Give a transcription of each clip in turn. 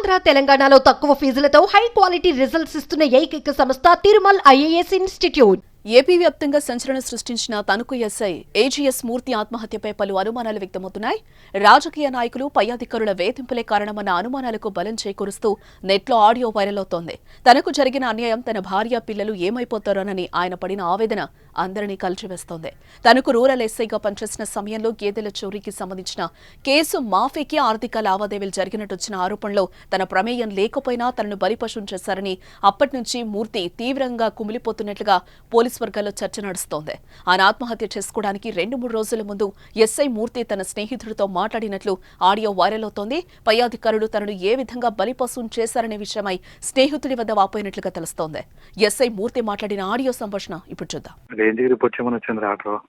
ఆంధ్ర తెలంగాణలో తక్కువ ఫీజులతో high quality results ఇస్తున్న ఏకైక సంస్థ తిరుమల్ ఐఏఎస్ ఇన్స్టిట్యూట్. ఏపీ వ్యాప్తంగా సంచలనం సృష్టించిన తణుకు ఎస్ఐ ఏజీఎస్ మూర్తి ఆత్మహత్యపై పలు అనుమానాలు వ్యక్తమవుతున్నాయి. రాజకీయ నాయకులు పై అధికారుల వేధింపులే కారణమన్న అనుమానాలకు బలం చేకూరుస్తూ నెట్లో ఆడియో వైరల్ అవుతోంది. తనకు జరిగిన అన్యాయం, తన భార్య పిల్లలు ఏమైపోతారోనని ఆయన పడిన ఆవేదన అందరినీ కలిచివేస్తోంది. తనకు రూరల్ ఎస్ఐగా పనిచేసిన సమయంలో గేదెల చోరీకి సంబంధించిన కేసు మాఫీకి ఆర్థిక లావాదేవీలు జరిగినట్టు వచ్చిన ఆరోపణలో తన ప్రమేయం లేకపోయినా తనను బలిపశం చేశారని అప్పటి నుంచి మూర్తి తీవ్రంగా కుమిలిపోతున్నట్లుగా పోలీసు వర్గాల్లో చర్చ నడుస్తోంది. ఆయన ఆత్మహత్య చేసుకోవడానికి 2-3 రోజుల ముందు ఎస్ఐ మూర్తి తన స్నేహితుడితో మాట్లాడినట్లు ఆడియో వైరల్ అవుతోంది. పై అధికారులు తనను ఏ విధంగా బలిపశం చేశారనే విషయమై స్నేహితుడి వద్ద వాపోయినట్లుగా తెలుస్తోంది. ఎస్ఐ మూర్తి మాట్లాడిన ఆడియో సంభాషణ ఇప్పుడు చూద్దాం. రేంజ్కి రిపోర్ట్ చేయమని వచ్చింది ఆర్డర్.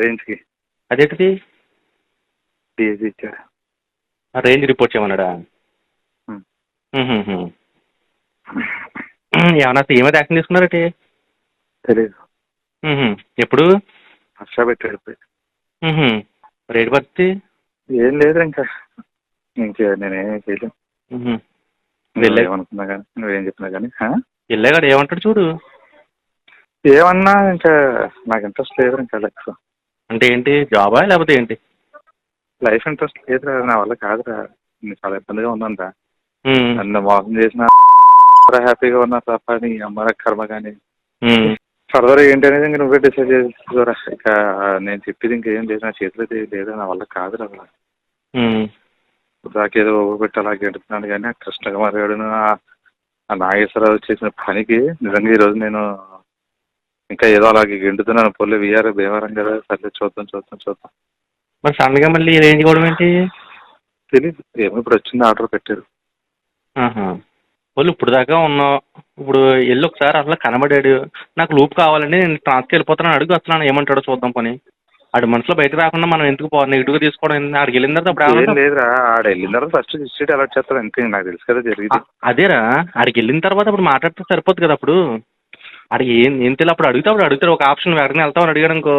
రేంజ్కి అదేంటిది? డీఎస్సీ ఇచ్చాడు. రేంజ్ రిపోర్ట్ చేయమన్నాడా? ఏమన్నా ఏమైతే యాక్షన్ తీసుకున్నారటి? తెలీదు. ఎప్పుడు హర్ష పెట్టాడు. రేటు పడితే ఏం లేదు ఇంకా నేనేం చేయలేను. ఏమనుకున్నా కానీ నువ్వేం చెప్పినా కానీ వెళ్ళాగాడు ఏమంటాడు చూడు. ఏమన్నా ఇంకా నాకు ఇంట్రెస్ట్ లేదు. ఇంకా లైఫ్ అంటే ఏంటి, జాబా లేకపోతే ఏంటి? లైఫ్ ఇంట్రెస్ట్ లేదురా, నా వల్ల కాదురా. చాలా ఇబ్బందిగా ఉందంట. నన్ను మోసం చేసిన హ్యాపీగా ఉన్నా తప్ప నీ అమ్మ కర్మ. కానీ ఫర్దర్ ఏంటి అనేది ఇంక నువ్వే డిసైడ్ చేసుకోరా. ఇక నేను చెప్పేది ఇంకేం లేదు, నా చేతిలో లేదు, నా వల్ల కాదురా. దాకేదో పెట్టి అలా గెడుతున్నాను. కానీ ఆ కృష్ణకుమార్ గారు ఆ నాగేశ్వరరావు చేసిన పనికి నిజంగా ఈరోజు నేను ఇంకా ఏదో అలాగే గెంటుతున్నాను. పొల్లి వీఆర్ భీమవరం కదా, సర్లే చూద్దాం. మరి సడన్గా మళ్ళీ రేంజ్ కూడా ఏంటి తెలీదు. ఏమో ఇప్పుడు వచ్చింది, ఆర్డర్ పెట్టారు. వాళ్ళు ఇప్పుడు దాకా ఉన్నావు, ఇప్పుడు వెళ్ళి ఒకసారి అసలు కనబడాడు. నాకు లూప్ కావాలండి, నేను ట్రాన్స్కి వెళ్ళిపోతాను అడుగు. అసలు ఏమంటాడో చూద్దాం. పని ఆడు మనసులో బయటకు రాకుండా మనం ఎందుకు నెగిటివ్గా తీసుకోవడం? ఆడికి వెళ్ళిన తర్వాత అప్పుడు లేదురా, ఆడ వెళ్ళిన తర్వాత ఫస్ట్ డిస్ట్రిక్ట్ అలర్ట్ చేస్తారు అంతే. నాకు తెలుసు కదా జరిగింది. అదేరా, ఆడికి వెళ్ళిన తర్వాత అప్పుడు మాట్లాడితే సరిపోద్ది కదా. అప్పుడు ఆడికి ఏం తెలియదు. అప్పుడు అడుగుతాడు ఒక ఆప్షన్ వెంటనే వెళ్తామని అడిగాడు అనుకో,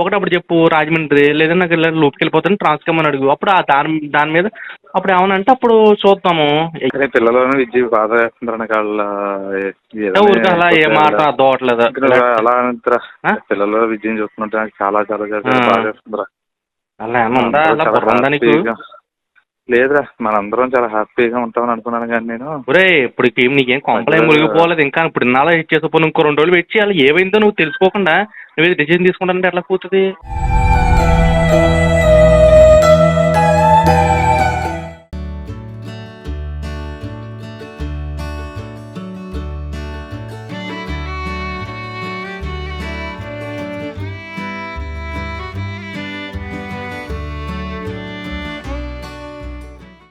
ఒకటప్పుడు చెప్పు రాజమండ్రి, లేదంటే నాకు లూప్కి వెళ్ళిపోతాను ట్రాన్స్కమ్మని అడుగు. అప్పుడు దాని మీద అప్పుడు ఏమనంటే అప్పుడు చూద్దాము. పిల్లలను విద్య బాధ వేస్తుంటారు ఊరికి అలా ఏ మాట అర్థం అవట్లేదు. అలా పిల్లలు విద్యను చూస్తుంటే చాలా చాలా బాధ వేస్తుందిరా. అలా ఏమన్నా ఉందా నీకు? లేదురా, మనందరం చాలా హ్యాపీగా ఉంటామని అనుకున్నాను. కానీ నేను ఒరే ఇప్పుడు నీకేం కొంపలే మునిగిపోలేదు ఇంకా. ఇప్పుడు ఇన్నాళ్ళ ఇచ్చేసిపోయి ఇంకో 2 రోజులు పెట్టి అలా ఏమైందో నువ్వు తెలుసుకోకుండా నువ్వు డిసిజన్ తీసుకుంటానంటే ఎట్లా కూతుంది?